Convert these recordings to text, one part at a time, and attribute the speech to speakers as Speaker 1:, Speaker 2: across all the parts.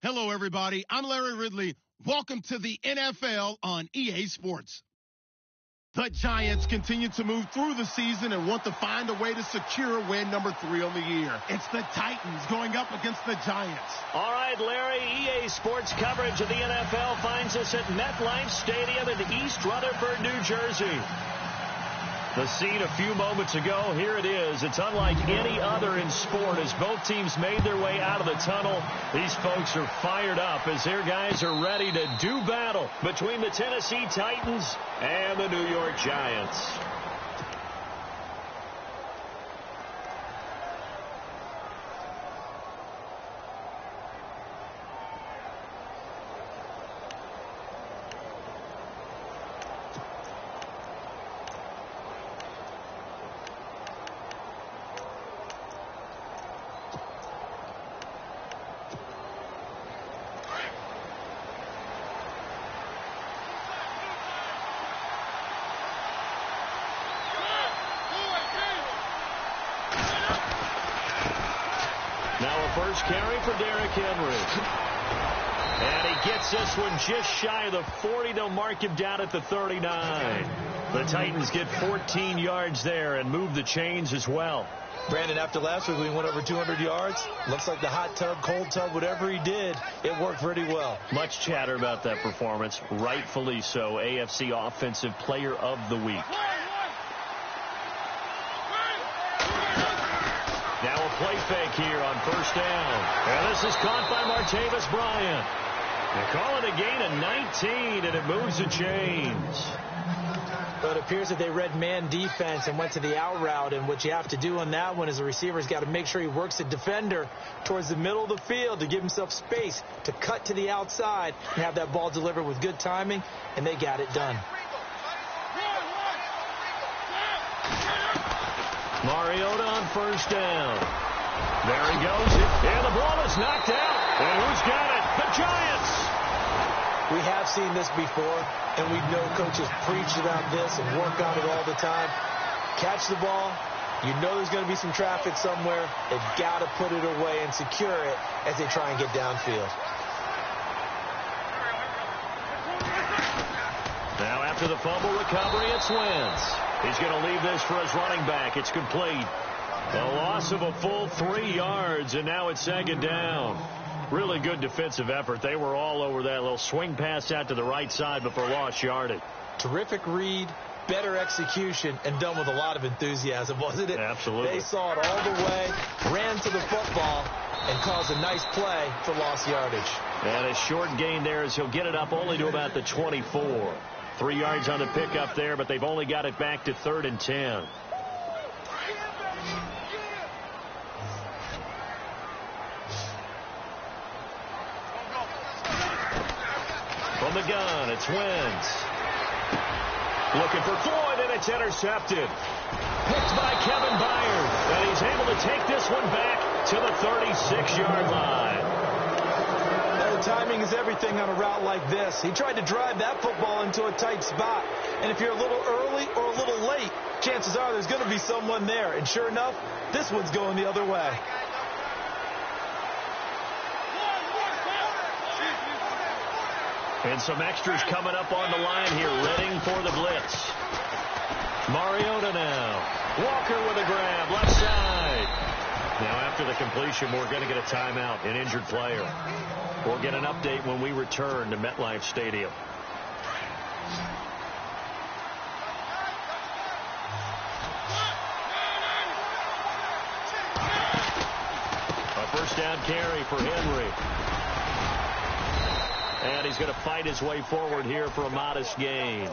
Speaker 1: Hello, everybody. I'm Larry Ridley. Welcome to the NFL on EA Sports. The Giants continue to move through the season and want to find a way to secure win number 3 on the year. It's the Titans going up against the Giants.
Speaker 2: All right, Larry, EA Sports coverage of the NFL finds us at MetLife Stadium in East Rutherford, New Jersey. The scene a few moments ago, here it is. It's unlike any other in sport as both teams made their way out of the tunnel. These folks are fired up as their guys are ready to do battle between the Tennessee Titans and the New York Giants. First carry for Derrick Henry. And he gets this one just shy of the 40. They'll mark him down at the 39. The Titans get 14 yards there and move the chains as well.
Speaker 3: Brandon, after last week we went over 200 yards. Looks like the hot tub, cold tub, whatever he did, it worked pretty well.
Speaker 2: Much chatter about that performance. Rightfully so. AFC Offensive Player of the Week. Now a play fake here on first down. And this is caught by Martavis Bryant. They call it a gain of 19, and it moves the chains.
Speaker 3: But it appears that they read man defense and went to the out route. And what you have to do on that one is the receiver's got to make sure he works the defender towards the middle of the field to give himself space to cut to the outside and have that ball delivered with good timing, and they got it done.
Speaker 2: Mariota on first down. There he goes. And the ball is knocked out. And who's got it? The Giants.
Speaker 3: We have seen this before, and we know coaches preach about this and work on it all the time. Catch the ball. You know there's going to be some traffic somewhere. They've got to put it away and secure it as they try and get downfield.
Speaker 2: Now after the fumble recovery, it's Wentz. He's going to leave this for his running back. It's complete. A loss of a full 3 yards, and now it's second down. Really good defensive effort. They were all over that little swing pass out to the right side, but for lost yardage.
Speaker 3: Terrific read, better execution, and done with a lot of enthusiasm, wasn't it?
Speaker 2: Absolutely.
Speaker 3: They saw it all the way, ran to the football, and caused a nice play for lost yardage.
Speaker 2: And a short gain there as he'll get it up only to about the 24. 3 yards on the pickup there, but they've only got it back to 3rd and 10. From the gun, it's Wentz. Looking for Floyd, and it's intercepted. Picked by Kevin Byard. And he's able to take this one back to the 36-yard line.
Speaker 3: Timing is everything on a route like this. He tried to drive that football into a tight spot. And if you're a little early or a little late, chances are there's going to be someone there. And sure enough, this one's going the other way.
Speaker 2: And some extras coming up on the line here, readying for the blitz. Mariota now. Walker with a grab, left side. Now after the completion, we're going to get a timeout, an injured player. We'll get an update when we return to MetLife Stadium. A first down carry for Henry. And he's going to fight his way forward here for a modest gain.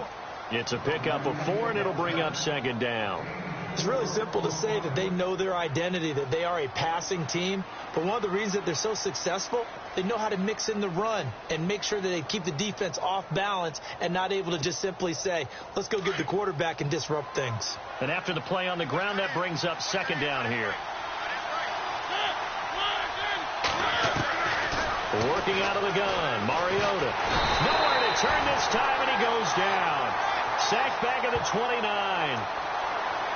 Speaker 2: It's a pickup of 4, and it'll bring up second down.
Speaker 3: It's really simple to say that they know their identity, that they are a passing team. But one of the reasons that they're so successful, they know how to mix in the run and make sure that they keep the defense off balance and not able to just simply say, let's go get the quarterback and disrupt things.
Speaker 2: And after the play on the ground, that brings up second down here. Working out of the gun, Mariota. Nowhere to turn this time, and he goes down. Sacked back at the 29.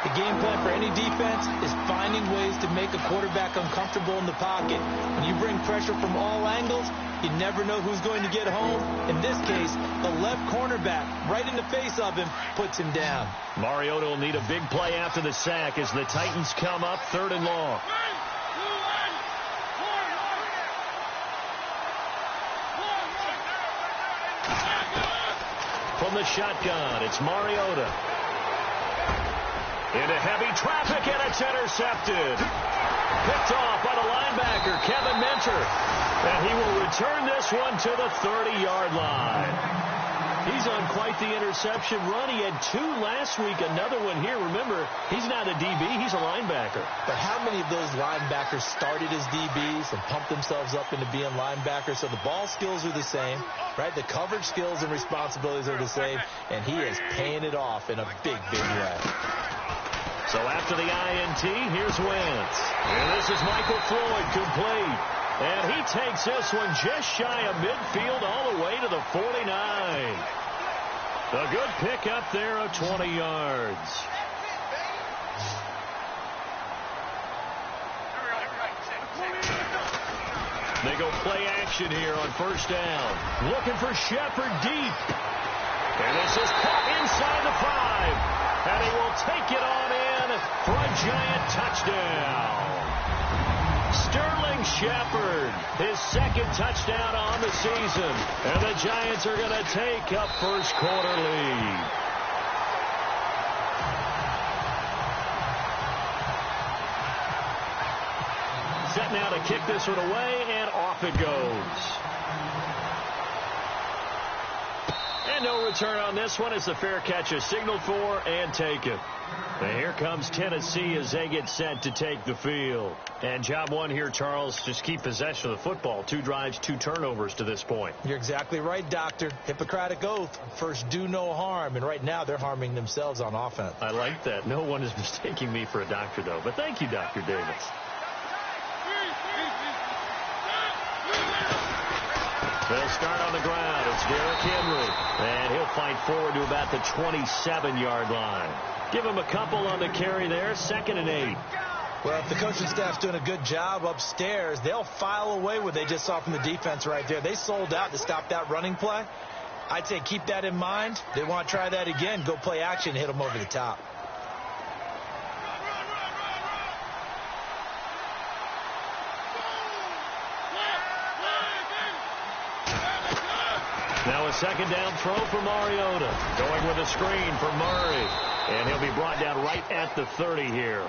Speaker 3: The game plan for any defense is finding ways to make a quarterback uncomfortable in the pocket. When you bring pressure from all angles, you never know who's going to get home. In this case, the left cornerback, right in the face of him, puts him down.
Speaker 2: Mariota will need a big play after the sack as the Titans come up 3rd and long. From the shotgun, it's Mariota. Into heavy traffic, and it's intercepted. Picked off by the linebacker, Kevin Minter. And he will return this one to the 30-yard line. He's on quite the interception run. He had 2 last week, another one here. Remember, he's not a DB, he's a linebacker.
Speaker 3: But how many of those linebackers started as DBs and pumped themselves up into being linebackers? So the ball skills are the same, right? The coverage skills and responsibilities are the same, and he is paying it off in a big, big way.
Speaker 2: So after the INT, here's Wentz. And this is Michael Floyd, complete. And he takes this one just shy of midfield all the way to the 49. A good pickup there of 20 yards. They go play action here on 1st down. Looking for Shepard deep. And this is caught inside the 5. And he will take it on in for a Giant touchdown. Sterling Shepard, his 2nd touchdown on the season. And the Giants are going to take a first quarter lead. Set now to kick this one away, and off it goes. And no return on this one as the fair catch is signaled for and taken. And here comes Tennessee as they get set to take the field. And job 1 here, Charles, just keep possession of the football. 2 drives, 2 turnovers to this point.
Speaker 3: You're exactly right, Doctor. Hippocratic oath. First, do no harm. And right now, they're harming themselves on offense.
Speaker 2: I like that. No one is mistaking me for a doctor, though. But thank you, Dr. Davis. They'll start on the ground. It's Derrick Henry. And he'll fight forward to about the 27-yard line. Give him a couple on the carry there. 2nd and 8.
Speaker 3: Well, if the coaching staff's doing a good job upstairs, they'll file away what they just saw from the defense right there. They sold out to stop that running play. I'd say keep that in mind. They want to try that again. Go play action, hit them over the top.
Speaker 2: Now a 2nd down throw for Mariota. Going with a screen for Murray. And he'll be brought down right at the 30 here.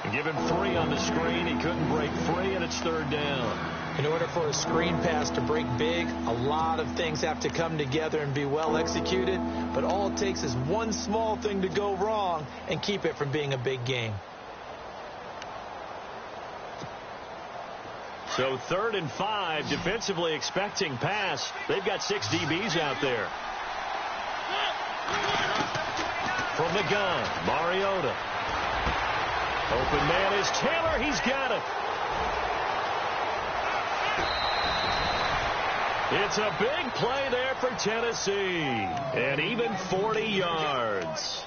Speaker 2: And give him 3 on the screen. He couldn't break free, and it's 3rd down.
Speaker 3: In order for a screen pass to break big, a lot of things have to come together and be well executed. But all it takes is one small thing to go wrong and keep it from being a big game.
Speaker 2: So 3rd and 5, defensively expecting pass. They've got 6 DBs out there. From the gun, Mariota. Open man is Taylor. He's got it. It's a big play there for Tennessee. And even 40 yards.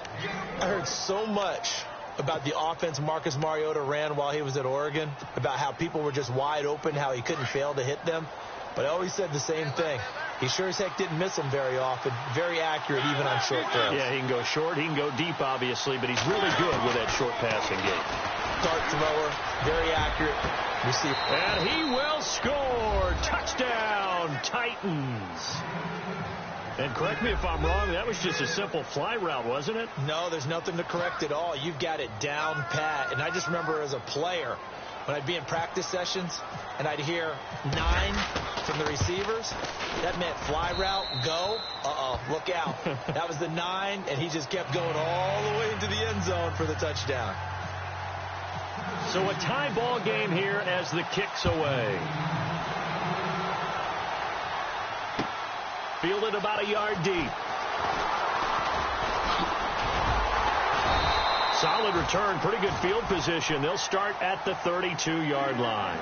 Speaker 3: I heard so much about the offense Marcus Mariota ran while he was at Oregon, about how people were just wide open, how he couldn't fail to hit them. But I always said the same thing. He sure as heck didn't miss them very often. Very accurate even on short throws.
Speaker 2: Yeah, he can go short. He can go deep, obviously, but he's really good with that short passing game.
Speaker 3: Dart thrower, very accurate receiver.
Speaker 2: And he will score. Touchdown, Titans. And correct me if I'm wrong, that was just a simple fly route, wasn't it?
Speaker 3: No, there's nothing to correct at all. You've got it down pat. And I just remember as a player, when I'd be in practice sessions and I'd hear 9 from the receivers, that meant fly route, go, look out. That was the 9, and he just kept going all the way into the end zone for the touchdown.
Speaker 2: So a tie ball game here as the kick's away. Fielded about a yard deep. Solid return, pretty good field position. They'll start at the 32-yard line.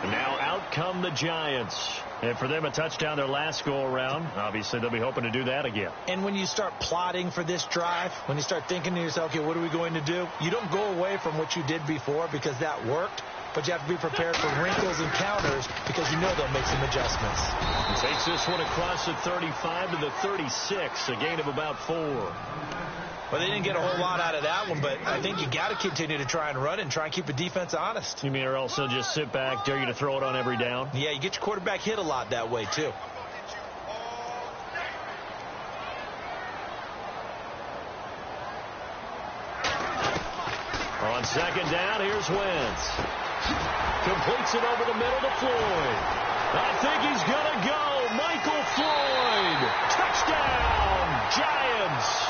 Speaker 2: And now out come the Giants. And for them, a touchdown their last go-around. Obviously, they'll be hoping to do that again.
Speaker 3: And when you start plotting for this drive, when you start thinking to yourself, okay, what are we going to do? You don't go away from what you did before because that worked. But you have to be prepared for wrinkles and counters because you know they'll make some adjustments.
Speaker 2: Takes this one across the 35 to the 36, a gain of about 4.
Speaker 3: Well, they didn't get a whole lot out of that one, but I think you got to continue to try and run it and try and keep the defense honest.
Speaker 2: You mean or else they'll just sit back, dare you to throw it on every down?
Speaker 3: Yeah, you get your quarterback hit a lot that way, too.
Speaker 2: On second down, here's Wentz. Completes it over the middle to Floyd. I think he's going to go. Michael Floyd. Touchdown, Giants.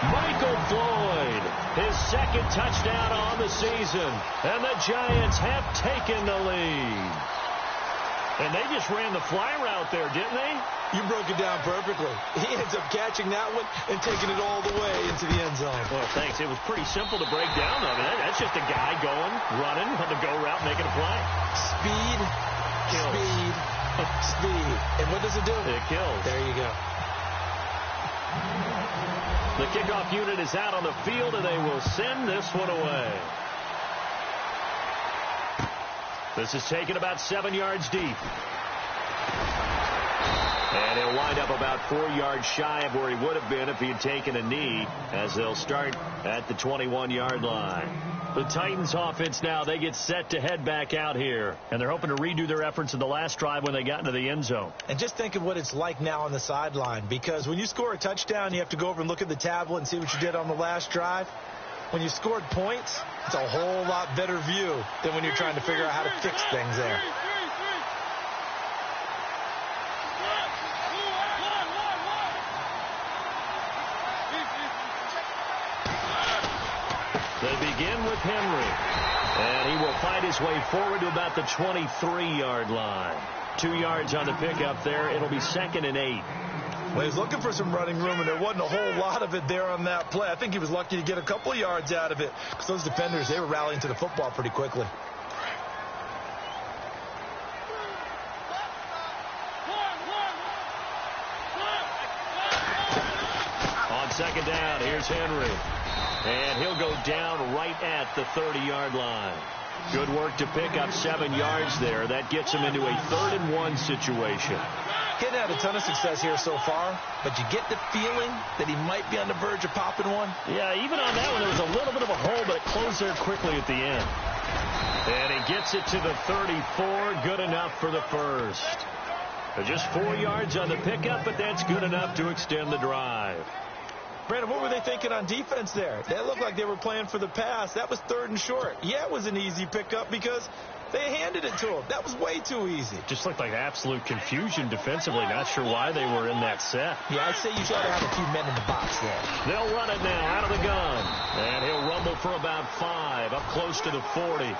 Speaker 2: Michael Floyd, his second touchdown on the season. And the Giants have taken the lead. And they just ran the fly route there, didn't they?
Speaker 3: You broke it down perfectly. He ends up catching that one and taking it all the way into the end zone.
Speaker 2: Well, thanks. It was pretty simple to break down, though. I mean, that's just a guy going, running on the go route, making a play.
Speaker 3: Speed, kills. Speed, speed. And what does it do?
Speaker 2: It kills.
Speaker 3: There you go.
Speaker 2: The kickoff unit is out on the field, and they will send this one away. This is taken about 7 yards deep. And he'll wind up about 4 yards shy of where he would have been if he had taken a knee, as they'll start at the 21-yard line. The Titans offense now, they get set to head back out here. And they're hoping to redo their efforts in the last drive when they got into the end zone.
Speaker 3: And just think of what it's like now on the sideline, because when you score a touchdown, you have to go over and look at the tablet and see what you did on the last drive. When you scored points, it's a whole lot better view than when you're trying to figure out how to fix things there.
Speaker 2: They begin with Henry. And he will fight his way forward to about the 23-yard line. 2 yards on the pickup there. It'll be 2nd and 8.
Speaker 3: Well, he was looking for some running room, and there wasn't a whole lot of it there on that play. I think he was lucky to get a couple yards out of it because those defenders, they were rallying to the football pretty quickly.
Speaker 2: On second down, here's Henry. And he'll go down right at the 30-yard line. Good work to pick up 7 yards there. That gets him into a 3rd and 1 situation.
Speaker 3: Getting had a ton of success here so far, but you get the feeling that he might be on the verge of popping one.
Speaker 2: Yeah, even on that one, there was a little bit of a hole, but it closed there quickly at the end. And he gets it to the 34. Good enough for the first. Just 4 yards on the pickup, but that's good enough to extend the drive.
Speaker 3: Brandon, what were they thinking on defense there? They looked like they were playing for the pass. That was 3rd and short. Yeah, it was an easy pickup because they handed it to him. That was way too easy.
Speaker 2: Just looked like absolute confusion defensively. Not sure why they were in that set.
Speaker 3: Yeah, I'd say you should have a few men in the box there.
Speaker 2: They'll run it now out of the gun. And he'll rumble for about 5, up close to the 40.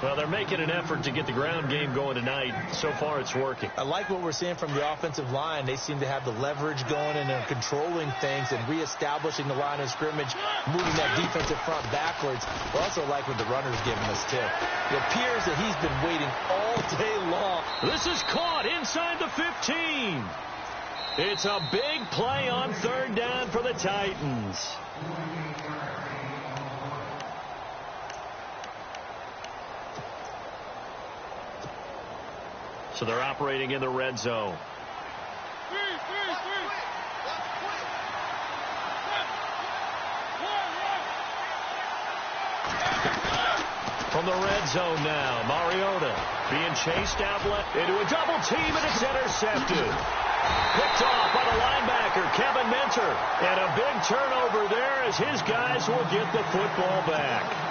Speaker 2: Well, they're making an effort to get the ground game going tonight. So far, it's working.
Speaker 3: I like what we're seeing from the offensive line. They seem to have the leverage going and they're controlling things and reestablishing the line of scrimmage, moving that defensive front backwards. We also like what the runner's giving us, too. It appears that he's been waiting all day long.
Speaker 2: This is caught inside the 15. It's a big play on 3rd down for the Titans. So they're operating in the red zone. From the red zone now, Mariota being chased out left into a double team, and it's intercepted. Picked off by the linebacker, Kevin Minter. And a big turnover there as his guys will get the football back.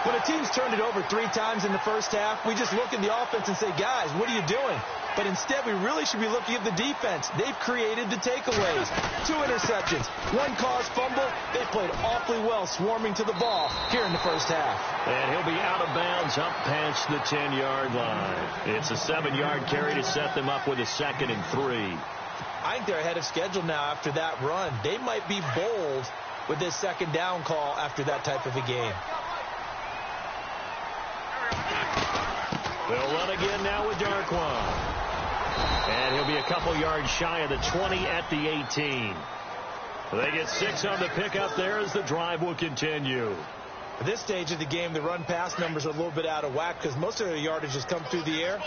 Speaker 3: When a team's turned it over 3 times in the first half, we just look at the offense and say, guys, what are you doing? But instead, we really should be looking at the defense. They've created the takeaways. 2 interceptions, 1 caused fumble. They played awfully well swarming to the ball here in the first half.
Speaker 2: And he'll be out of bounds up past the 10-yard line. It's a 7-yard carry to set them up with a 2nd and 3.
Speaker 3: I think they're ahead of schedule now after that run. They might be bold with this 2nd down call after that type of a game.
Speaker 2: They'll run again now with Darquan. And he'll be a couple yards shy of the 20 at the 18. They get 6 on the pickup there as the drive will continue.
Speaker 3: At this stage of the game, the run-pass numbers are a little bit out of whack because most of their yardage has come through the air.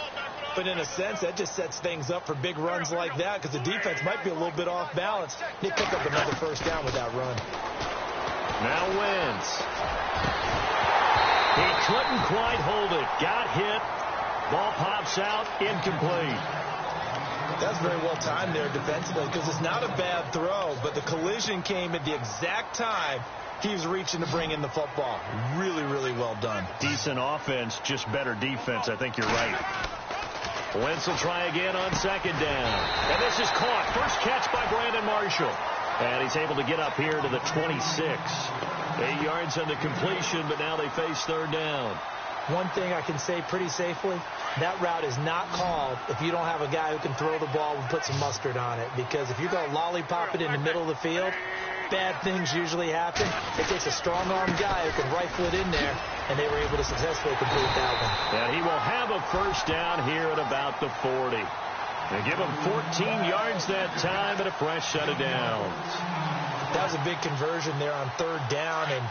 Speaker 3: But in a sense, that just sets things up for big runs like that because the defense might be a little bit off balance. They pick up another first down with that run.
Speaker 2: Now Wentz. He couldn't quite hold it. Got hit. Ball pops out. Incomplete.
Speaker 3: That's very well timed there defensively because it's not a bad throw, but the collision came at the exact time he was reaching to bring in the football. Really, really well done.
Speaker 2: Decent offense, just better defense. I think you're right. Wentz will try again on second down. And this is caught. First catch by Brandon Marshall. And he's able to get up here to the 26. 8 yards on the completion, but now they face third down.
Speaker 3: One thing I can say pretty safely, that route is not called if you don't have a guy who can throw the ball and put some mustard on it. Because if you're going to lollipop it in the middle of the field, bad things usually happen. It takes a strong-armed guy who can rifle it in there, and they were able to successfully complete that one.
Speaker 2: And he will have a first down here at about the 40. They give him 14 yards that time and a fresh set of downs.
Speaker 3: That was a big conversion there on third down, and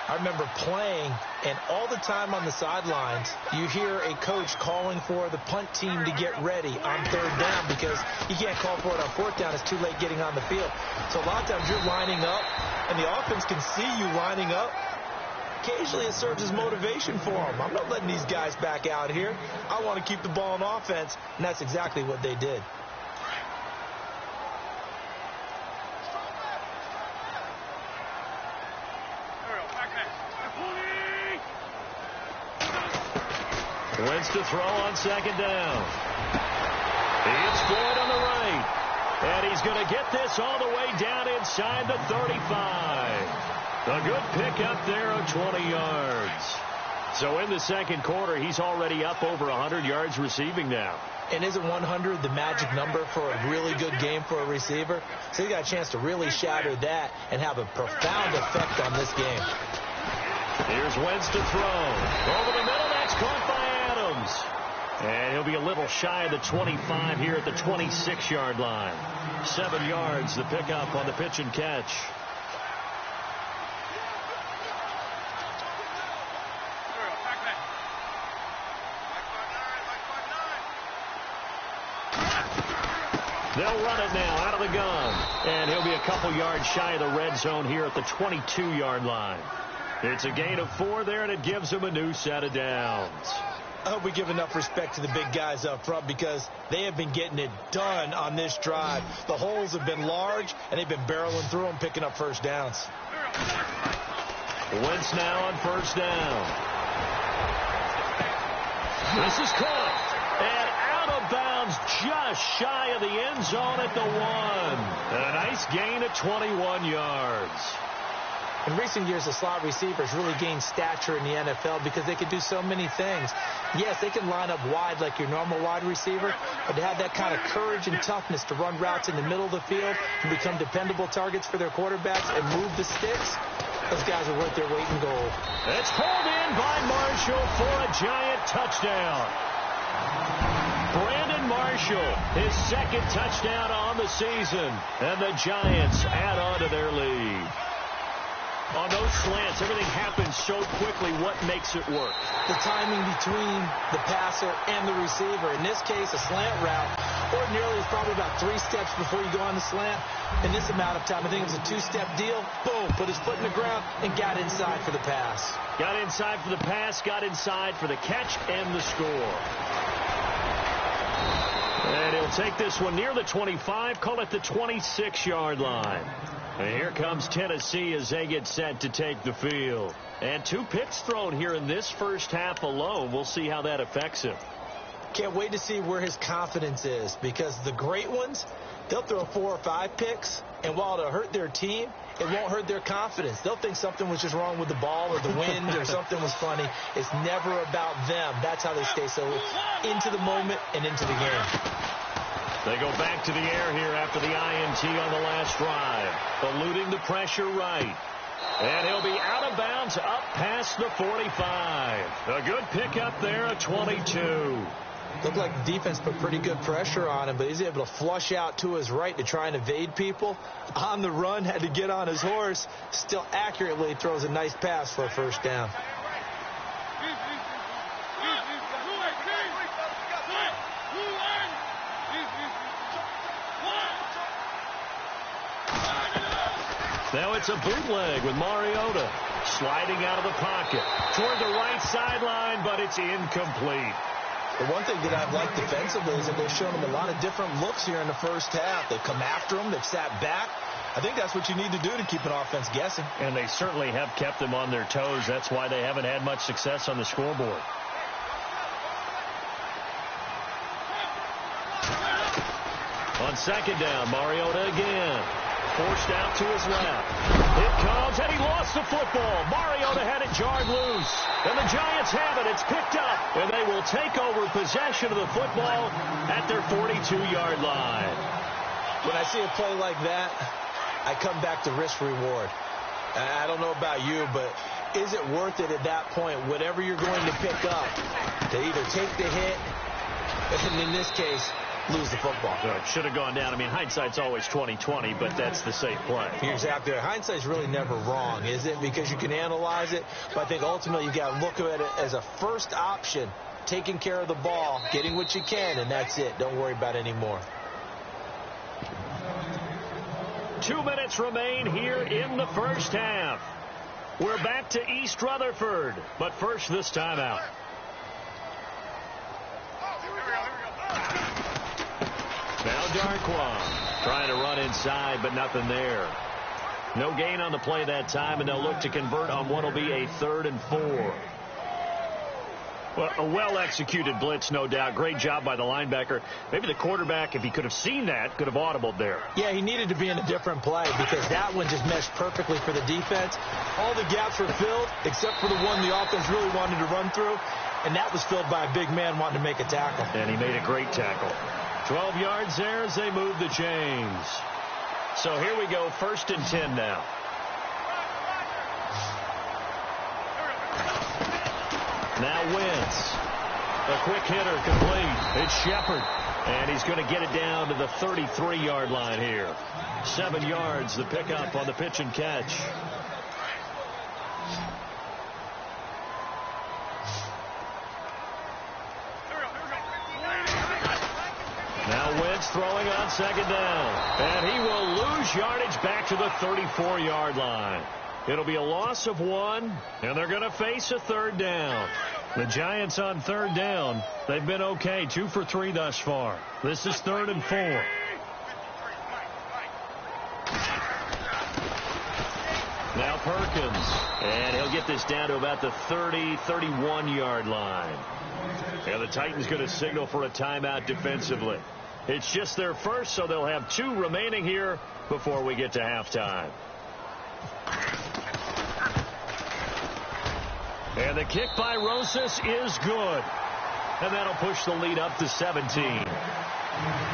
Speaker 3: I remember playing, and all the time on the sidelines, you hear a coach calling for the punt team to get ready on third down because you can't call for it on fourth down. It's too late getting on the field. So a lot of times you're lining up, and the offense can see you lining up. Occasionally it serves as motivation for them. I'm not letting these guys back out here. I want to keep the ball on offense, and that's exactly what they did.
Speaker 2: Wentz to throw on second down. It's Floyd on the right. And he's going to get this all the way down inside the 35. A good pickup there of 20 yards. So in the second quarter, he's already up over 100 yards receiving now.
Speaker 3: And isn't 100 the magic number for a really good game for a receiver? So he got a chance to really shatter that and have a profound effect on this game.
Speaker 2: Here's Wentz to throw. Over the middle, that's caught by Adams. And he'll be a little shy of the 25 here at the 26-yard line. 7 yards, the pickup on the pitch and catch. They'll run it now out of the gun. And he'll be a couple yards shy of the red zone here at the 22-yard line. It's a gain of 4 there, and it gives him a new set of downs.
Speaker 3: I hope we give enough respect to the big guys up front because they have been getting it done on this drive. The holes have been large, and they've been barreling through them, picking up first downs.
Speaker 2: Wentz now on first down. This is caught. And out of bounds just shy of the end zone at the 1. A nice gain of 21 yards.
Speaker 3: In recent years, the slot receivers really gained stature in the NFL because they can do so many things. Yes, they can line up wide like your normal wide receiver, but to have that kind of courage and toughness to run routes in the middle of the field and become dependable targets for their quarterbacks and move the sticks, those guys are worth their weight in gold.
Speaker 2: It's pulled in by Marshall for a Giant touchdown. Brandon Marshall, his second touchdown on the season, and the Giants add on to their lead. On those slants, everything happens so quickly. What makes it work?
Speaker 3: The timing between the passer and the receiver. In this case, a slant route. Ordinarily, it's probably about 3 steps before you go on the slant. In this amount of time, I think it was a 2-step deal. Boom, put his foot in the ground and got inside for the pass.
Speaker 2: Got inside for the pass, got inside for the catch and the score. And he'll take this one near the 25, call it the 26-yard line. And here comes Tennessee as they get set to take the field. And 2 picks thrown here in this first half alone. We'll see how that affects him.
Speaker 3: Can't wait to see where his confidence is because the great ones, they'll throw 4 or 5 picks, and while it'll hurt their team, it won't hurt their confidence. They'll think something was just wrong with the ball or the wind or something was funny. It's never about them. That's how they stay so into the moment and into the game.
Speaker 2: They go back to the air here after the INT on the last drive. Eluding the pressure right. And he'll be out of bounds up past the 45. A good pickup there, a 22.
Speaker 3: Looked like the defense put pretty good pressure on him, but he's able to flush out to his right to try and evade people. On the run, had to get on his horse. Still accurately throws a nice pass for a first down.
Speaker 2: Now it's a bootleg with Mariota sliding out of the pocket toward the right sideline, but it's incomplete.
Speaker 3: The one thing that I've liked defensively is that they've shown him a lot of different looks here in the first half. They've come after him. They've sat back. I think that's what you need to do to keep an offense guessing.
Speaker 2: And they certainly have kept them on their toes. That's why they haven't had much success on the scoreboard. On second down, Mariota again. Forced out to his left. It comes, and he lost the football. Mariota had it jarred loose. And the Giants have it. It's picked up. And they will take over possession of the football at their 42-yard line.
Speaker 3: When I see a play like that, I come back to risk-reward. I don't know about you, but is it worth it at that point, whatever you're going to pick up, to either take the hit, and in this case, lose the football?
Speaker 2: It should have gone down. I mean, hindsight's always 20/20, but that's the safe play.
Speaker 3: You're exactly right. Hindsight's really never wrong, is it? Because you can analyze it, but I think ultimately you got to look at it as a first option, taking care of the ball, getting what you can, and that's it. Don't worry about it anymore.
Speaker 2: 2 minutes remain here in the first half. We're back to East Rutherford, but first this timeout. Now Darquan trying to run inside, but nothing there. No gain on the play that time, and they'll look to convert on what will be a 3rd and 4. Well, a well-executed blitz, no doubt. Great job by the linebacker. Maybe the quarterback, if he could have seen that, could have audibled there.
Speaker 3: Yeah, he needed to be in a different play because that one just meshed perfectly for the defense. All the gaps were filled except for the one the offense really wanted to run through, and that was filled by a big man wanting to make a tackle.
Speaker 2: And he made a great tackle. 12 yards there as they move the chains. So here we go, 1st and 10 now. Now Wentz. A quick hitter complete. It's Shepard. And he's going to get it down to the 33-yard line here. 7 yards, the pickup on the pitch and catch. Now Wentz throwing on 2nd down. And he will lose yardage back to the 34-yard line. It'll be a loss of 1, and they're going to face a 3rd down. The Giants on 3rd down. They've been okay, 2 for 3 thus far. This is 3rd and 4. Now Perkins, and he'll get this down to about the 30, 31-yard line. And the Titans going to signal for a timeout defensively. It's just their first, so they'll have 2 remaining here before we get to halftime. And the kick by Rosas is good. And that'll push the lead up to 17.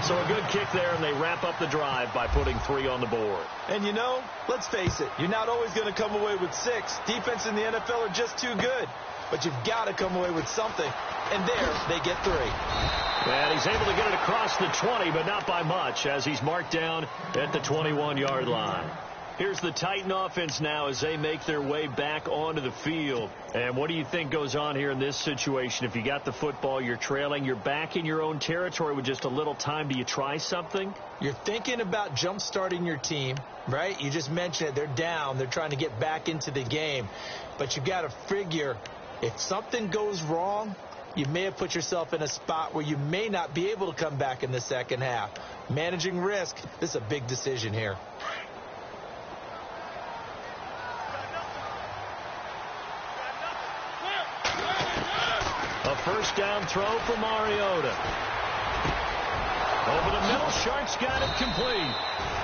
Speaker 2: So a good kick there, and they wrap up the drive by putting 3 on the board.
Speaker 3: And you know, let's face it, you're not always going to come away with 6. Defense in the NFL are just too good. But you've got to come away with something. And there, they get 3.
Speaker 2: And he's able to get it across the 20, but not by much, as he's marked down at the 21-yard line. Here's the Titan offense now as they make their way back onto the field. And what do you think goes on here in this situation? If you got the football, you're trailing, you're back in your own territory with just a little time. Do you try something?
Speaker 3: You're thinking about jump-starting your team, right? You just mentioned it. They're down. They're trying to get back into the game. But you've got to figure if something goes wrong, you may have put yourself in a spot where you may not be able to come back in the second half. Managing risk, this is a big decision here. A first down throw for Mariota. Over the middle, Sharks got it complete.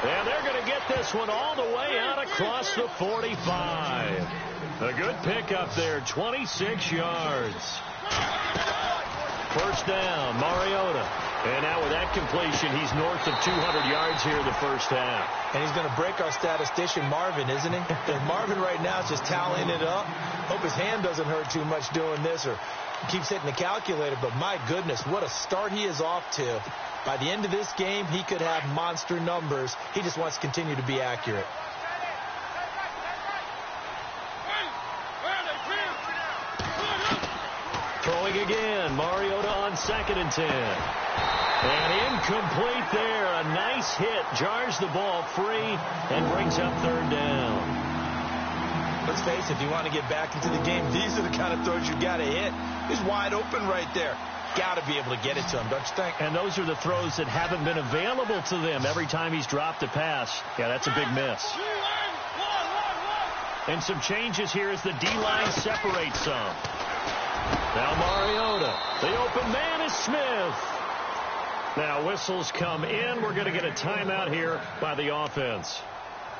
Speaker 3: And they're going to get this one all the way out across the 45. A good pickup there, 26 yards. First down, Mariota.
Speaker 2: And now with that completion, he's north of 200 yards here in the first half.
Speaker 3: And he's going to break our statistician, Marvin, isn't he? And Marvin right now is just tallying it up. Hope his hand doesn't hurt too much doing this or keeps hitting the calculator. But my goodness, what a start he is off to. By the end of this game, he could have monster numbers. He just wants to continue to be accurate.
Speaker 2: Throwing again, Mariota on 2nd and 10. And incomplete there. A nice hit. Jars the ball free and brings up 3rd down.
Speaker 3: Let's face it, if you want to get back into the game, these are the kind of throws you got to hit. He's wide open right there. Got to be able to get it to him, don't you think?
Speaker 2: And those are the throws that haven't been available to them every time he's dropped a pass. Yeah, that's a big miss. And some changes here as the D-line separates some. Now Mariota. The open man is Smith. Now whistles come in. We're going to get a timeout here by the offense,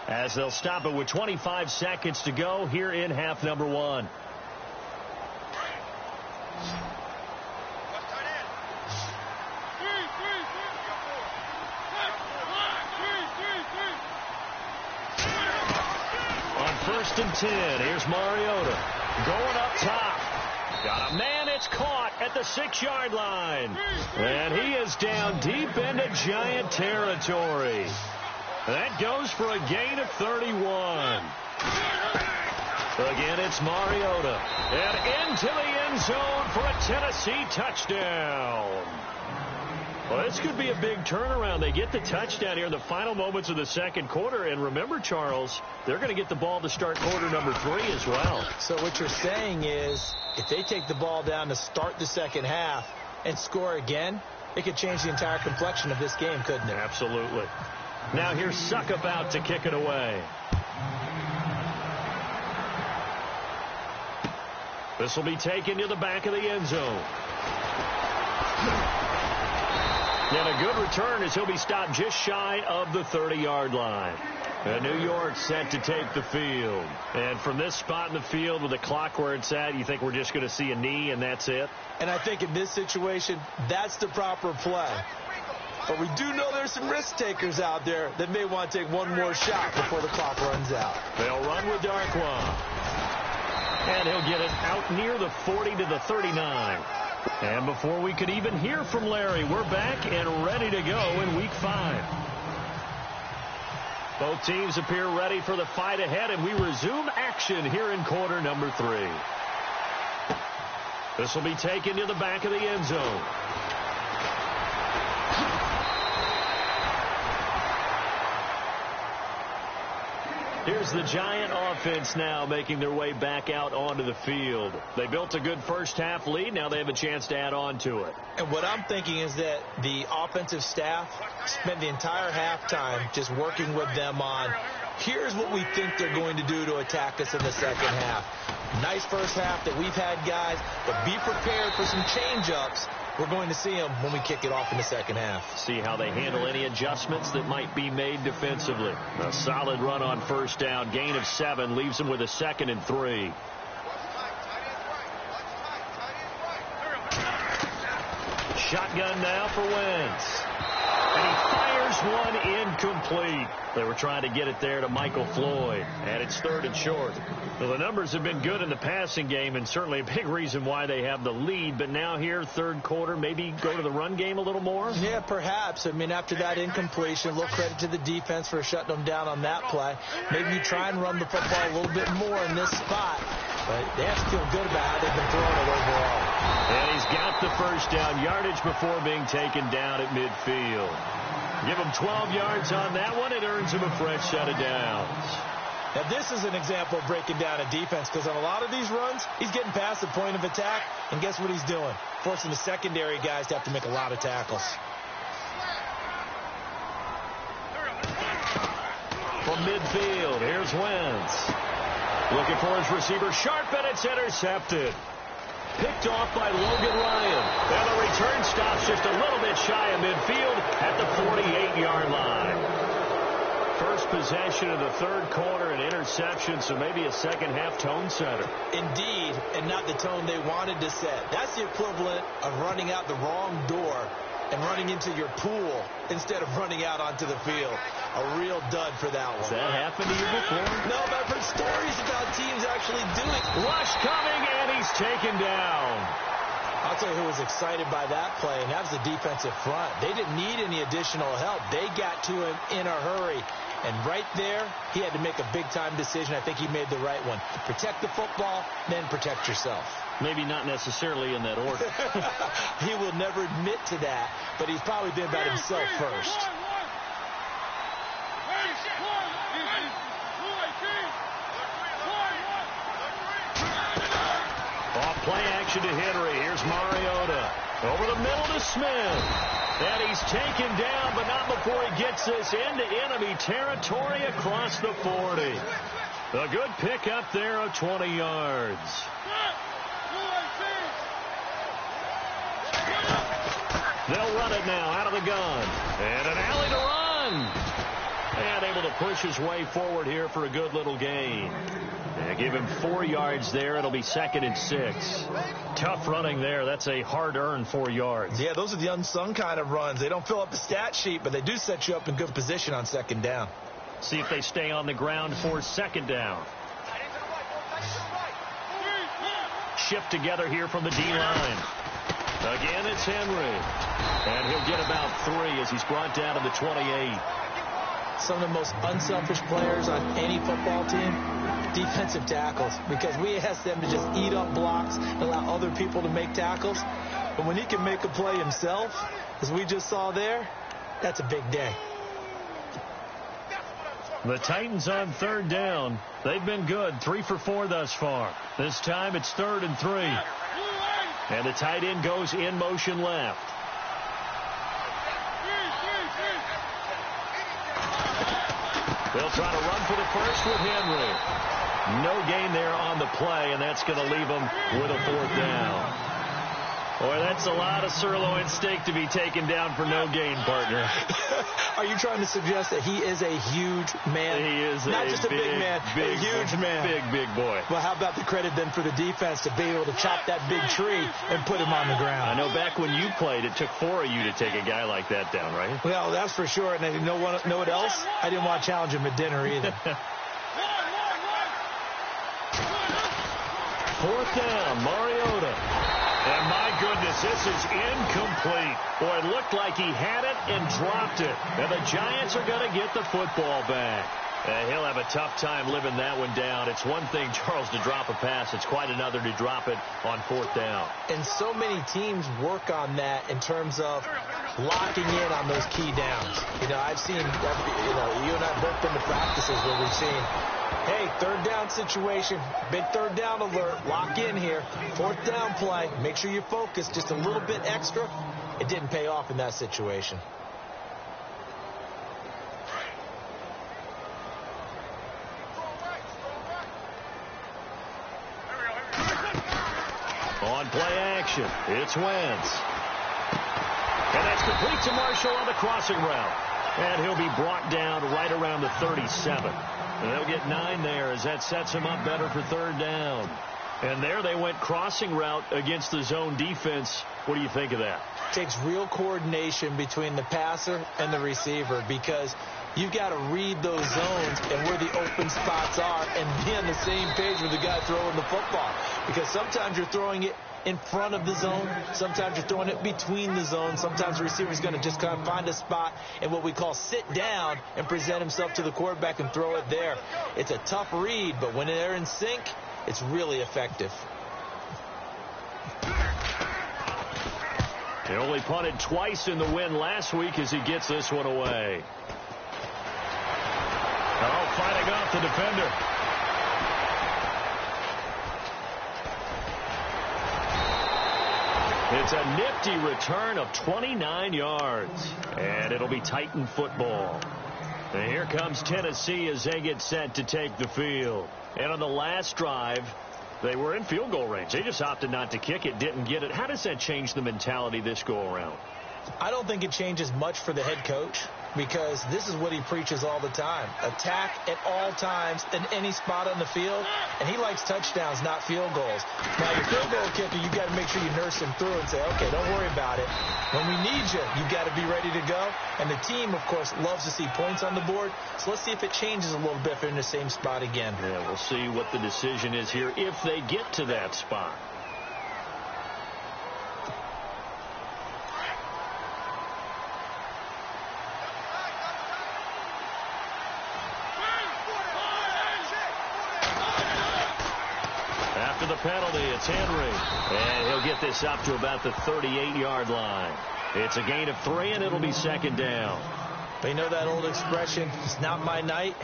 Speaker 2: as they'll stop it with 25 seconds to go here in half number 1. On 1st and 10, here's Mariota going up top. Got a man, it's caught at the 6-yard line. And he is down deep into Giant territory. That goes for a gain of 31. Again, it's Mariota. And into the end zone for a Tennessee touchdown. Well, this could be a big turnaround. They get the touchdown here in the final moments of the 2nd quarter. And remember, Charles, they're going to get the ball to start quarter number 3 as well.
Speaker 3: So what you're saying is, if they take the ball down to start the 2nd half and score again, it could change the entire complexion of this game, couldn't it?
Speaker 2: Absolutely. Now here's Suckup out to kick it away. This will be taken to the back of the end zone. And a good return as he'll be stopped just shy of the 30-yard line. And New York set to take the field. And from this spot in the field with the clock where it's at, you think we're just going to see a knee and that's it?
Speaker 3: And I think in this situation, that's the proper play. But we do know there's some risk takers out there that may want to take one more shot before the clock runs out.
Speaker 2: They'll run with Darkwa. And he'll get it out near the 40 to the 39. And before we could even hear from Larry, we're back and ready to go in Week 5. Both teams appear ready for the fight ahead, and we resume action here in quarter number 3. This will be taken to the back of the end zone. Here's the Giant offense now making their way back out onto the field. They built a good first half lead. Now they have a chance to add on to it.
Speaker 3: And what I'm thinking is that the offensive staff spent the entire halftime just working with them on, here's what we think they're going to do to attack us in the 2nd half. Nice first half that we've had, guys, but be prepared for some change-ups. We're going to see them when we kick it off in the 2nd half.
Speaker 2: See how they handle any adjustments that might be made defensively. A solid run on 1st down. Gain of 7 leaves them with a 2nd and 3. Shotgun now for Wentz. And he fires one incomplete. They were trying to get it there to Michael Floyd. And it's 3rd and short. Well, the numbers have been good in the passing game, and certainly a big reason why they have the lead. But now here, 3rd quarter, maybe go to the run game a little more?
Speaker 3: Yeah, perhaps. I mean, after that incompletion, a little credit to the defense for shutting them down on that play. Maybe you try and run the football a little bit more in this spot. But they have to feel good about how they've been throwing it overall.
Speaker 2: And he's got the 1st down yardage before being taken down at midfield. Give him 12 yards on that one. It earns him a fresh set of downs.
Speaker 3: Now, this is an example of breaking down a defense, because on a lot of these runs, he's getting past the point of attack, and guess what he's doing? Forcing the secondary guys to have to make a lot of tackles.
Speaker 2: From midfield, here's Wentz. Looking for his receiver, sharp, and it's intercepted. Picked off by Logan Ryan. And the return stops just a little bit shy of midfield at the 48-yard line. First possession of the 3rd quarter, an interception, so maybe a 2nd half tone setter.
Speaker 3: Indeed, and not the tone they wanted to set. That's the equivalent of running out the wrong door and running into your pool instead of running out onto the field. A real dud for that one.
Speaker 2: Has that happened to you before?
Speaker 3: No, but I've heard stories about teams actually doing.
Speaker 2: Rush coming, and he's taken down.
Speaker 3: I'll tell you who was excited by that play, and that was the defensive front. They didn't need any additional help. They got to him in a hurry. And right there, he had to make a big-time decision. I think he made the right one. Protect the football, then protect yourself.
Speaker 2: Maybe not necessarily in that order.
Speaker 3: He will never admit to that, but he's probably been about himself first.
Speaker 2: Off play action to Henry. Here's Mariota. Over the middle to Smith. And he's taken down, but not before he gets this into enemy territory across the 40. A good pickup there of 20 yards. They'll run it now out of the gun. And an alley to run. And able to push his way forward here for a good little gain. They give him 4 yards there. It'll be 2nd and 6. Tough running there. That's a hard-earned 4 yards.
Speaker 3: Yeah, those are the unsung kind of runs. They don't fill up the stat sheet, but they do set you up in good position on 2nd down.
Speaker 2: See if they stay on the ground for 2nd down. Shift together here from the D-line. Again, it's Henry. And he'll get about 3 as he's brought down to the 28.
Speaker 3: Some of the most unselfish players on any football team, defensive tackles, because we ask them to just eat up blocks and allow other people to make tackles. But when he can make a play himself, as we just saw there, that's a big day.
Speaker 2: The Titans on 3rd down. They've been good, 3 for 4 thus far. This time it's 3rd and 3. And the tight end goes in motion left. They'll try to run for the first with Henry. No gain there on the play, and that's going to leave them with a 4th down. Boy, that's a lot of sirloin steak to be taken down for no gain, partner.
Speaker 3: Are you trying to suggest that he is a huge man?
Speaker 2: He is
Speaker 3: not just a big man, a huge man.
Speaker 2: Big boy.
Speaker 3: Well, how about the credit then for the defense to be able to chop that big tree and put him on the ground?
Speaker 2: I know back when you played, it took 4 of you to take a guy like that down, right?
Speaker 3: Well, that's for sure. And you know what else? I didn't want to challenge him at dinner either.
Speaker 2: 4th down, Mariota. And my goodness, this is incomplete. Boy, it looked like he had it and dropped it. And the Giants are going to get the football back. He'll have a tough time living that one down. It's one thing, Charles, to drop a pass. It's quite another to drop it on 4th down. And so many teams work on that in terms of locking in on those key downs. You know, I've seen, you and I both been to practices where we've seen, hey, 3rd down situation, big 3rd down alert, lock in here, 4th down play, make sure you focus just a little bit extra. It didn't pay off in that situation. On play action, it's Wentz. And that's complete to Marshall on the crossing route. And he'll be brought down right around the 37. And they'll get 9 there as that sets him up better for 3rd down. And there they went crossing route against the zone defense. What do you think of that? It takes real coordination between the passer and the receiver because you've got to read those zones and where the open spots are and be on the same page with the guy throwing the football. Because sometimes you're throwing it in front of the zone. Sometimes you're throwing it between the zones. Sometimes the receiver's going to just kind of find a spot and what we call sit down and present himself to the quarterback and throw it there. It's a tough read, but when they're in sync, it's really effective. He only punted twice in the win last week as he gets this one away. Oh, fighting off the defender. It's a nifty return of 29 yards. And it'll be Titan football. And here comes Tennessee as they get set to take the field. And on the last drive, they were in field goal range. They just opted not to kick it, didn't get it. How does that change the mentality this go around? I don't think it changes much for the head coach.
Speaker 3: because this is what he preaches all the time. Attack at all times in any spot on the field, and he likes touchdowns, not field goals. Now, your field goal kicker, you've got to make sure you nurse him through and say, okay, don't worry about it. When we need you, you've got to be ready to go. And the team, of course, loves to see points on the board. So let's see if it changes a little bit if they're in the same spot again.
Speaker 2: Yeah, we'll see what the decision is here if they get to that spot. After the penalty, it's Henry. And he'll get this up to about the 38-yard line. It's a gain of 3, and it'll be second down.
Speaker 3: But you know that old expression, it's not my night?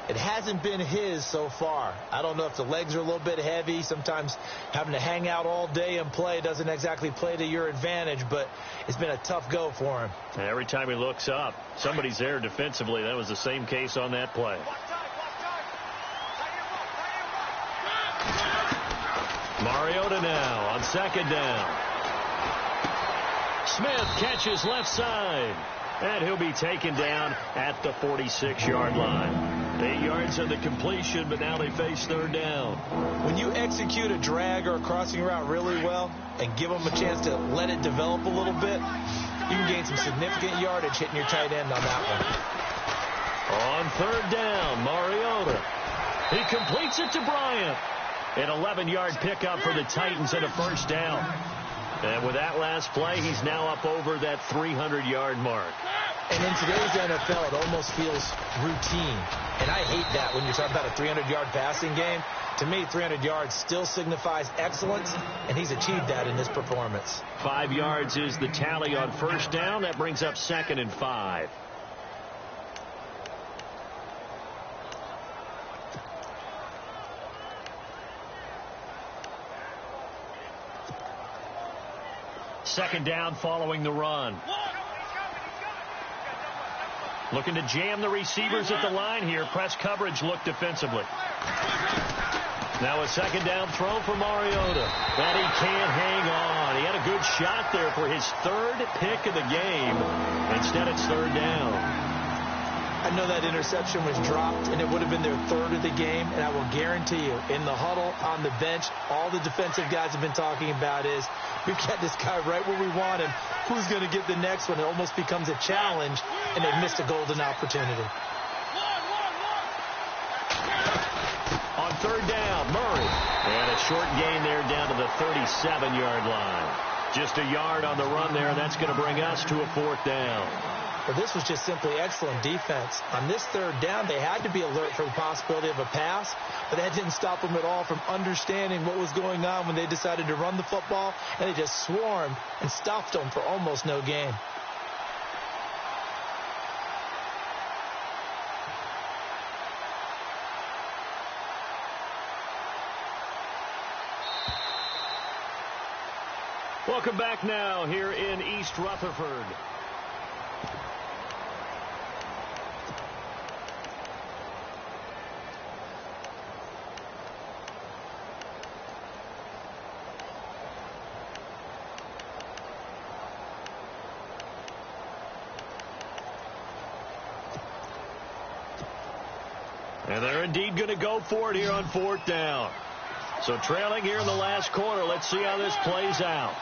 Speaker 3: It hasn't been his so far. I don't know if the legs are a little bit heavy. Sometimes having to hang out all day and play doesn't exactly play to your advantage, but it's been a tough go for him.
Speaker 2: And every time he looks up, somebody's there defensively. That was the same case on that play. Mariota now on second down. Smith catches left side. And he'll be taken down at the 46-yard line. 8 yards on the completion, but now they face third down.
Speaker 3: When you execute a drag or a crossing route really well and give them a chance to let it develop a little bit, you can gain some significant yardage hitting your tight end on that one.
Speaker 2: On third down, Mariota. He completes it to Bryant. An 11-yard pickup for the Titans and a first down. And with that last play, he's now up over that 300-yard mark.
Speaker 3: And in today's NFL, it almost feels routine. And I hate that when you're talking about a 300-yard passing game. To me, 300 yards still signifies excellence, and he's achieved that in this performance.
Speaker 2: 5 yards is the tally on first down. That brings up 2nd and 5. Second down following the run. Looking to jam the receivers at the line here. Press coverage look defensively. Now a second down throw for Mariota. But he can't hang on. He had a good shot there for his 3rd pick of the game. Instead, it's third down.
Speaker 3: I know that interception was dropped, and it would have been their 3rd of the game. And I will guarantee you, in the huddle, on the bench, all the defensive guys have been talking about is, we've got this guy right where we want him. Who's going to get the next one? It almost becomes a challenge, and they've missed a golden opportunity.
Speaker 2: On third down, Murray. And a short gain there down to the 37-yard line. Just a yard on the run there, and that's going to bring us to a 4th down.
Speaker 3: But this was just simply excellent defense. On this third down, they had to be alert for the possibility of a pass, but that didn't stop them at all from understanding what was going on when they decided to run the football, and they just swarmed and stopped them for almost no gain.
Speaker 2: Welcome back now here in East Rutherford. And they're indeed going to go for it here on 4th down. So trailing here in the last quarter. Let's see how this plays out.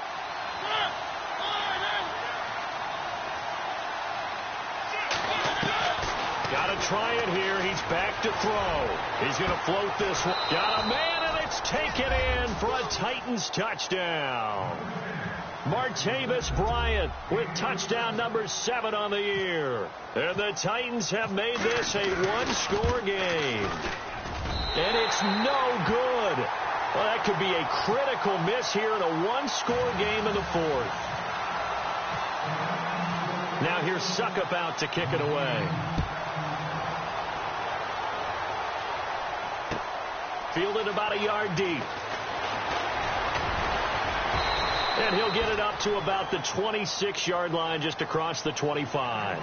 Speaker 2: Got to try it here. He's back to throw. He's going to float this one. Got a man, and it's taken in for a Titans touchdown. Martavis Bryant with touchdown number 7 on the year. And the Titans have made this a one-score game. And it's no good. Well, that could be a critical miss here in a one-score game in the 4th. Now here's Suckup out to kick it away. Fielded about a yard deep. And he'll get it up to about the 26-yard line just across the 25.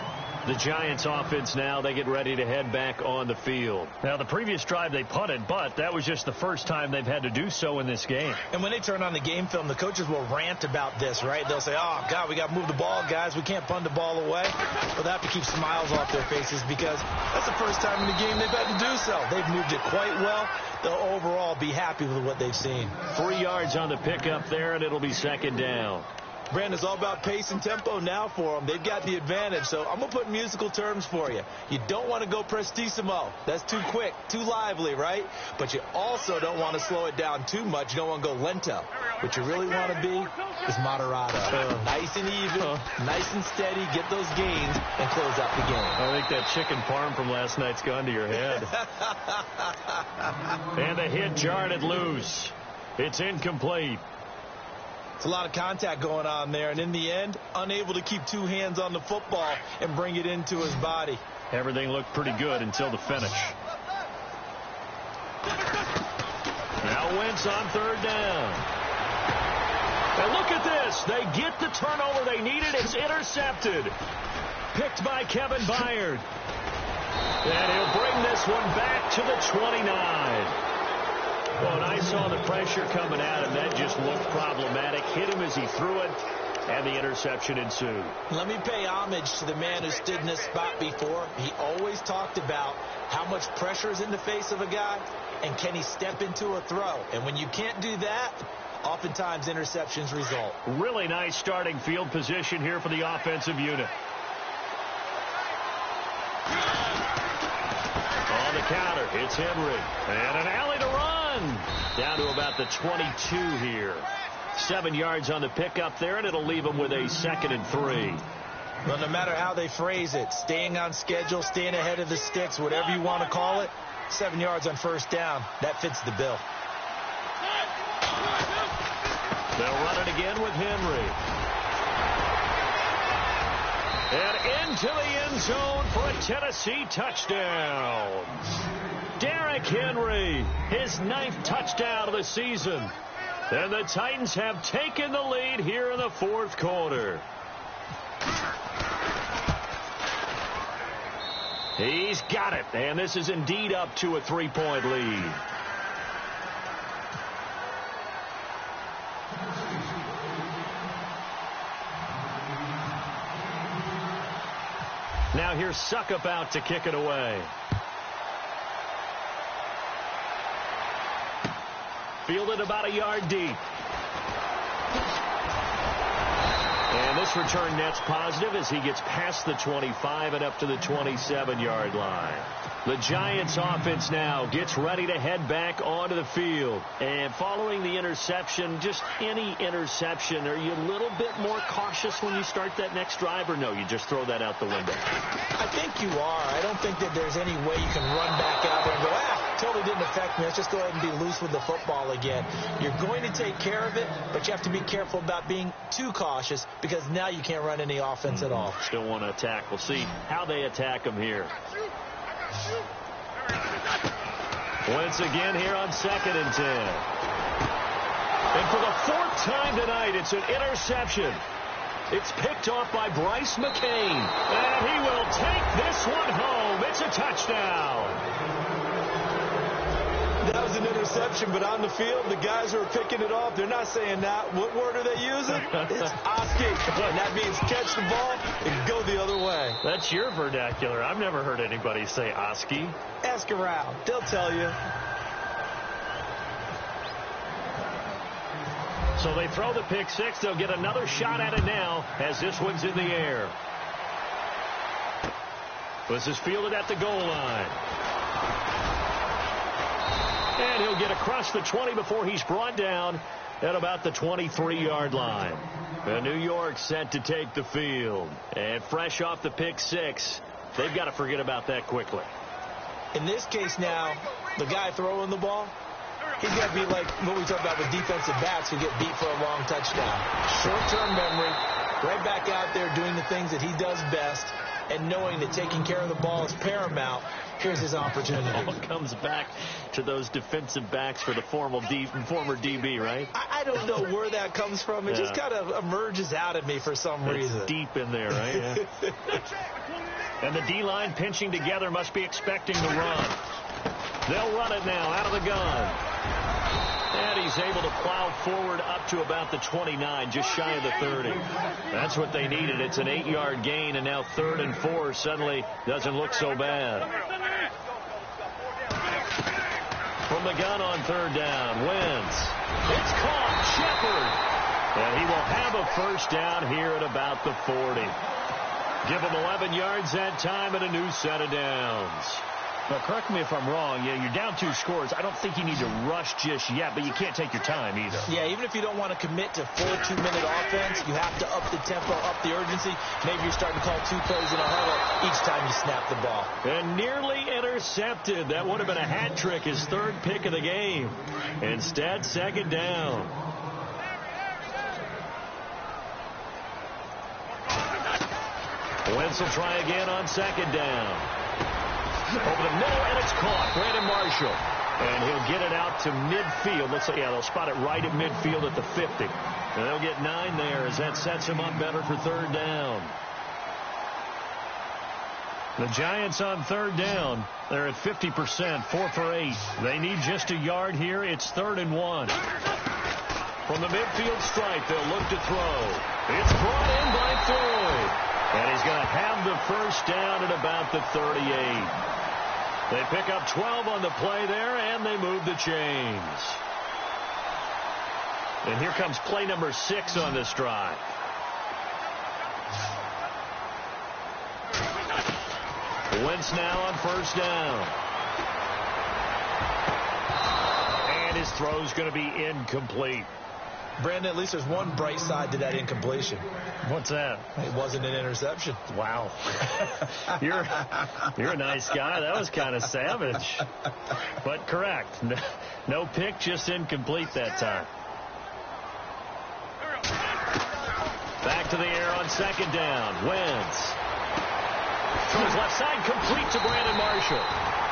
Speaker 2: The Giants offense now, they get ready to head back on the field. Now, the previous drive they punted, but that was just the first time they've had to do so in this game.
Speaker 3: And when they turn on the game film, the coaches will rant about this, right? They'll say, oh, God, we got to move the ball, guys. We can't punt the ball away. Well, they have to keep smiles off their faces because that's the first time in the game they've had to do so. They've moved it quite well. They'll overall be happy with what they've seen.
Speaker 2: 3 yards on the pickup there, and it'll be second down.
Speaker 3: Brandon, it's all about pace and tempo now for them. They've got the advantage, so I'm going to put musical terms for you. You don't want to go prestissimo. That's too quick, too lively, right? But you also don't want to slow it down too much. You don't want to go lento. What you really want to be is moderato. Nice and even, nice and steady, get those gains, and close out the game.
Speaker 2: I think that chicken parm from last night's gone to your head. And the hit jarred it loose. It's incomplete.
Speaker 3: It's a lot of contact going on there, and in the end, unable to keep two hands on the football and bring it into his body.
Speaker 2: Everything looked pretty good until the finish. Now Wentz on third down. And look at this. They get the turnover they needed. It's intercepted. Picked by Kevin Byard. And he'll bring this one back to the 29. Well, and I saw the pressure coming at him. That just looked problematic. Hit him as he threw it, and the interception ensued.
Speaker 3: Let me pay homage to the man who stood in this spot before. He always talked about how much pressure is in the face of a guy, and can he step into a throw. And when you can't do that, oftentimes interceptions result.
Speaker 2: Really nice starting field position here for the offensive unit. On the counter, it's Henry. And an alley to run. Down to about the 22 here. 7 yards on the pickup there, and it'll leave them with a 2nd and 3.
Speaker 3: Well, no matter how they phrase it, staying on schedule, staying ahead of the sticks, whatever you want to call it, 7 yards on first down, that fits the bill.
Speaker 2: They'll run it again with Henry. And into the end zone for a Tennessee touchdown. Derrick Henry, his 9th touchdown of the season. And the Titans have taken the lead here in the 4th quarter. He's got it, and this is indeed up to a 3-point lead. Now here's Suckup out to kick it away. Fielded about a yard deep. And this return net's positive as he gets past the 25 and up to the 27-yard line. The Giants offense now gets ready to head back onto the field. And following the interception, just any interception, are you a little bit more cautious when you start that next drive, or no, you just throw that out the window?
Speaker 3: I think you are. I don't think that there's any way you can run back out there and go, totally didn't affect me. Let's just go ahead and be loose with the football again. You're going to take care of it, but you have to be careful about being too cautious because now you can't run any offense at all.
Speaker 2: Still want to attack. We'll see how they attack him here. Once again here on 2nd and 10. And for the 4th time tonight, it's an interception. It's picked off by Bryce McCain. And he will take this one home. It's a touchdown.
Speaker 3: That was an interception, but on the field, the guys who are picking it off, they're not saying that. What word are they using? It's Oski. And that means catch the ball and go the other way.
Speaker 2: That's your vernacular. I've never heard anybody say Oski.
Speaker 3: Ask around. They'll tell you.
Speaker 2: So they throw the pick six. They'll get another shot at it now as this one's in the air. This is fielded at the goal line. And he'll get across the 20 before he's brought down at about the 23-yard line. And New York set to take the field. And fresh off the pick six, they've got to forget about that quickly.
Speaker 3: In this case now, the guy throwing the ball, he's got to be like what we talk about with defensive backs who get beat for a long touchdown. Short-term memory, right back out there doing the things that he does best, and knowing that taking care of the ball is paramount, here's his opportunity.
Speaker 2: It all comes back to those defensive backs for the former DB, right?
Speaker 3: I don't know where that comes from. It just kind of emerges out of me for some reason.
Speaker 2: Deep in there, right? Yeah. And the D-line pinching together must be expecting the run. They'll run it now out of the gun. And he's able to plow forward up to about the 29, just shy of the 30. That's what they needed. It's an 8-yard gain, and now 3rd and 4 suddenly doesn't look so bad. From the gun on 3rd down, Wentz. It's caught, Shepard. And he will have a first down here at about the 40. Give him 11 yards that time and a new set of downs. But correct me if I'm wrong. Yeah, you're down 2 scores. I don't think you need to rush just yet, but you can't take your time either.
Speaker 3: Yeah, even if you don't want to commit to full 2-minute offense, you have to up the tempo, up the urgency. Maybe you're starting to call 2 plays in a huddle each time you snap the ball.
Speaker 2: And nearly intercepted. That would have been a hat trick, his 3rd pick of the game. Instead, 2nd down. Wentz will try again on 2nd down. Over the middle, and it's caught. Brandon Marshall. And he'll get it out to midfield. Let's say, yeah, they'll spot it right at midfield at the 50. And they'll get 9 there as that sets him up better for 3rd down. The Giants on 3rd down. They're at 50%, 4 for 8. They need just a yard here. It's 3rd and 1. From the midfield stripe, they'll look to throw. It's brought in by Floyd. And he's going to have the first down at about the 38. They pick up 12 on the play there, and they move the chains. And here comes play number 6 on this drive. Wentz now on 1st down. And his throw's going to be incomplete.
Speaker 3: Brandon, at least there's one bright side to that incompletion.
Speaker 2: What's that?
Speaker 3: It wasn't an interception.
Speaker 2: Wow. You're a nice guy. That was kind of savage. But correct. No pick, just incomplete that time. Back to the air on 2nd down. Wentz. Throws left side, complete to Brandon Marshall.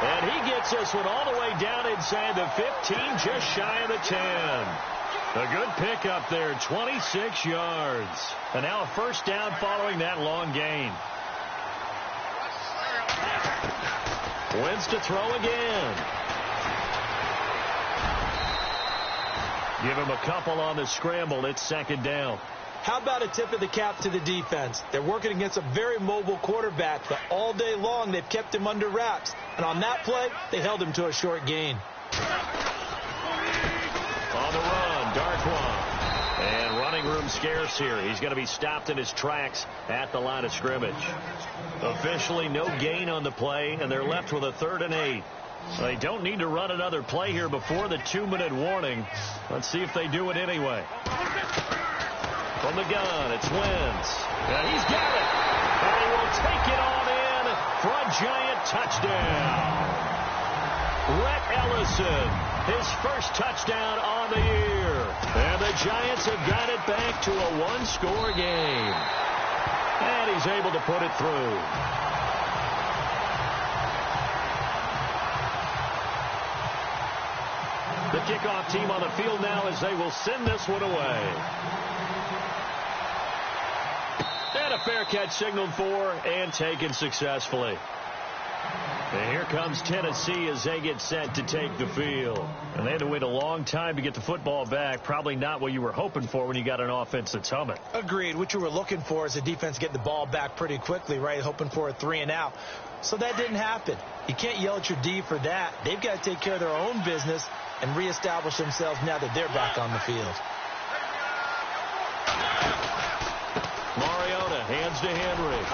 Speaker 2: And he gets this one all the way down inside the 15, just shy of the 10. A good pickup there, 26 yards. And now a first down following that long gain. Wentz to throw again. Give him a couple on the scramble. It's 2nd down.
Speaker 3: How about a tip of the cap to the defense? They're working against a very mobile quarterback, but all day long they've kept him under wraps. And on that play, they held him to a short gain.
Speaker 2: On the run, Darkwa. And running room scarce here. He's going to be stopped in his tracks at the line of scrimmage. Officially no gain on the play, and they're left with a 3rd and 8. They don't need to run another play here before the 2-minute warning. Let's see if they do it anyway. From the gun, it's Wentz. And he's got it. And he will take it on in for a Giant touchdown. Rhett Ellison, his first touchdown on the year. And the Giants have got it back to a 1-score game. And he's able to put it through. The kickoff team on the field now as they will send this one away. And a fair catch signaled for and taken successfully. And here comes Tennessee as they get set to take the field. And they had to wait a long time to get the football back. Probably not what you were hoping for when you got an offense that's humming.
Speaker 3: Agreed. What you were looking for is the defense getting the ball back pretty quickly, right? Hoping for a 3 and out. So that didn't happen. You can't yell at your D for that. They've got to take care of their own business and reestablish themselves now that they're back on the field.
Speaker 2: Mariota hands to Henry.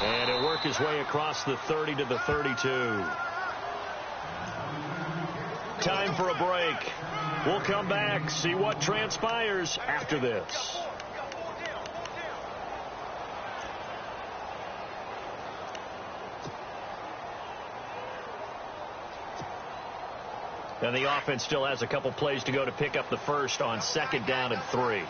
Speaker 2: And he'll work his way across the 30 to the 32. Time for a break. We'll come back, see what transpires after this. And the offense still has a couple plays to go to pick up the first on 2nd down and 3.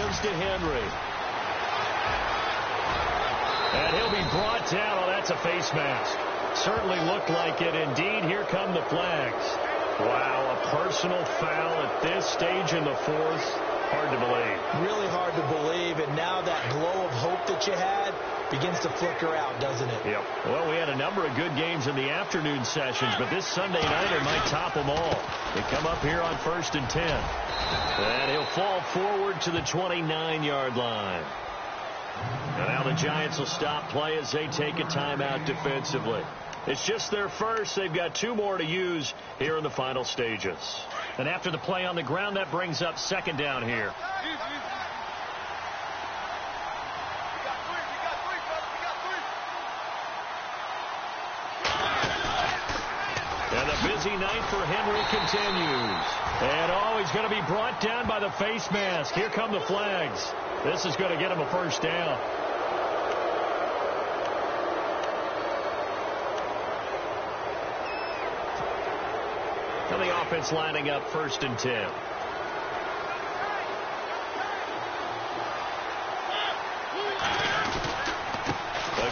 Speaker 2: hands to Henry. And he'll be brought down. Oh, that's a face mask. Certainly looked like it. Indeed, here come the flags. Wow, a personal foul at this stage in the fourth. Hard to believe.
Speaker 3: Really hard to believe. And now that glow of hope that you had begins to flicker out, doesn't it?
Speaker 2: Yep. Well, we had a number of good games in the afternoon sessions, but this Sunday nighter might top them all. They come up here on 1st and 10. And he'll fall forward to the 29-yard line. And now the Giants will stop play as they take a timeout defensively. It's just their first. They've got 2 more to use here in the final stages. And after the play on the ground, that brings up 2nd down here. And the busy night for Henry continues. And oh, he's going to be brought down by the face mask. Here come the flags. This is going to get him a 1st down. And the offense lining up 1st and 10.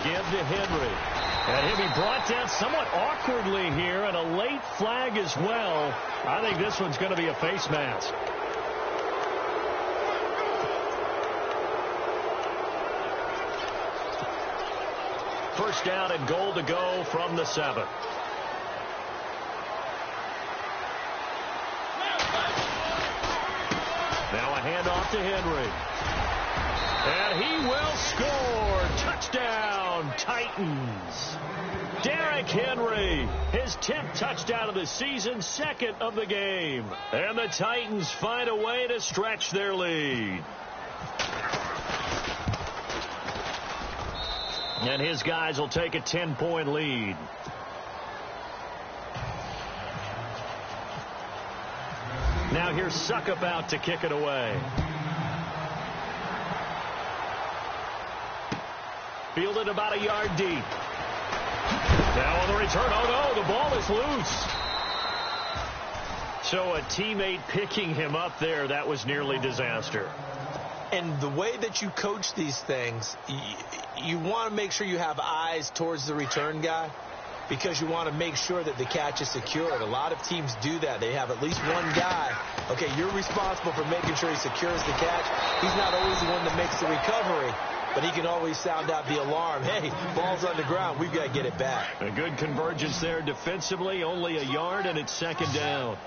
Speaker 2: Again to Henry. And he'll be brought down somewhat awkwardly here, and a late flag as well. I think this one's going to be a face mask. First down and goal to go from the 7. Now a handoff to Henry. And he will score. Touchdown, Titans. Derrick Henry, his 10th touchdown of the season, 2nd of the game. And the Titans find a way to stretch their lead. And his guys will take a 10-point lead. Now here's Suckup out to kick it away. Fielded about a yard deep. Now on the return, oh no, the ball is loose. So a teammate picking him up there, that was nearly disaster.
Speaker 3: And the way that you coach these things, you want to make sure you have eyes towards the return guy because you want to make sure that the catch is secured. A lot of teams do that. They have at least one guy. Okay, you're responsible for making sure he secures the catch. He's not always the one that makes the recovery, but he can always sound out the alarm. Hey, ball's on the ground. We've got to get it back.
Speaker 2: A good convergence there defensively. Only a yard, and it's 2nd down.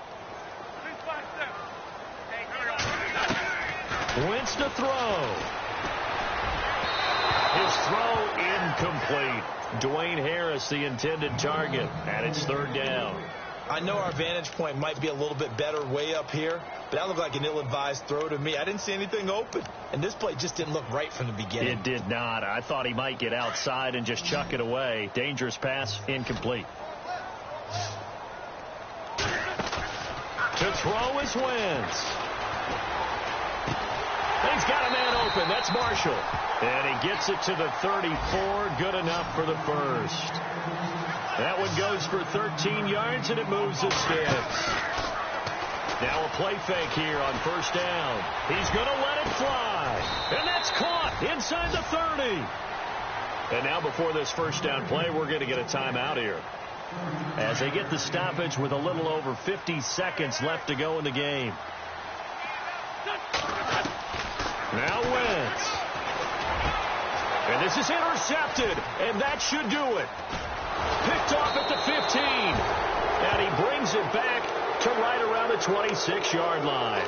Speaker 2: Wentz to throw. His throw incomplete. Dwayne Harris, the intended target, and it's 3rd down.
Speaker 3: I know our vantage point might be a little bit better way up here, but that looked like an ill-advised throw to me. I didn't see anything open, and this play just didn't look right from the beginning.
Speaker 2: It did not. I thought he might get outside and just chuck it away. Dangerous pass, incomplete. To throw is Wentz. He's got a man open. That's Marshall. And he gets it to the 34. Good enough for the 1st. That one goes for 13 yards, and it moves its sticks. Now a play fake here on 1st down. He's going to let it fly. And that's caught inside the 30. And now before this 1st down play, we're going to get a timeout here. As they get the stoppage with a little over 50 seconds left to go in the game. Now Wentz. And this is intercepted, and that should do it. Picked off at the 15. And he brings it back to right around the 26-yard line.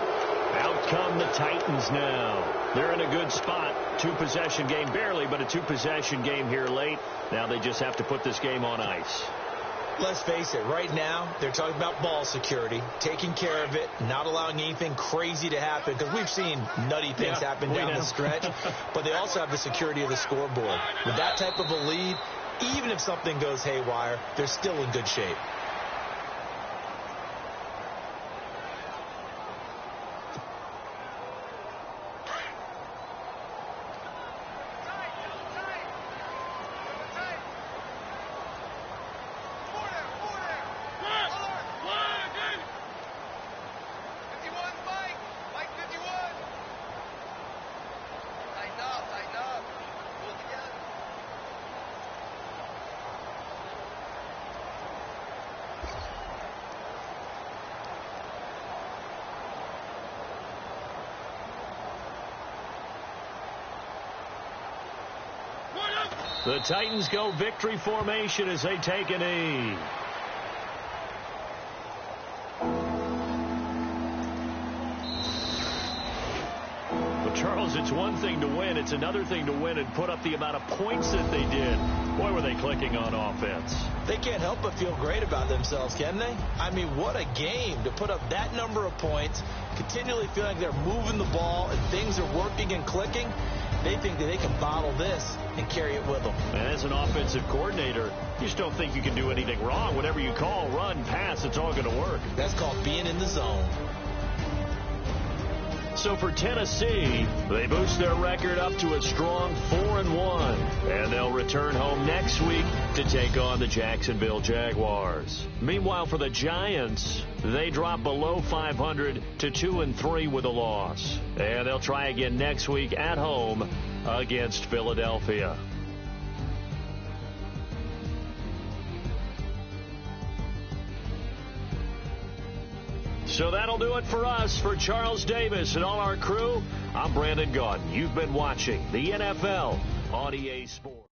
Speaker 2: Out come the Titans now. They're in a good spot. 2-possession game, barely, but a 2-possession game here late. Now they just have to put this game on ice.
Speaker 3: Let's face it, right now, they're talking about ball security, taking care of it, not allowing anything crazy to happen, because we've seen nutty things happen down the stretch, but they also have the security of the scoreboard. With that type of a lead, even if something goes haywire, they're still in good shape.
Speaker 2: The Titans go victory formation as they take a knee. Charles, it's one thing to win. It's another thing to win and put up the amount of points that they did. Boy, were they clicking on offense.
Speaker 3: They can't help but feel great about themselves, can they? I mean, what a game to put up that number of points, continually feeling like they're moving the ball and things are working and clicking. They think that they can bottle this and carry it with them.
Speaker 2: And as an offensive coordinator, you just don't think you can do anything wrong. Whatever you call, run, pass, it's all going to work.
Speaker 3: That's called being in the zone.
Speaker 2: So for Tennessee, they boost their record up to a strong 4-1. And they'll return home next week to take on the Jacksonville Jaguars. Meanwhile, for the Giants, they drop below 500 to 2-3 with a loss. And they'll try again next week at home against Philadelphia. So that'll do it for us. For Charles Davis and all our crew, I'm Brandon Gaudin. You've been watching the NFL on EA Sports.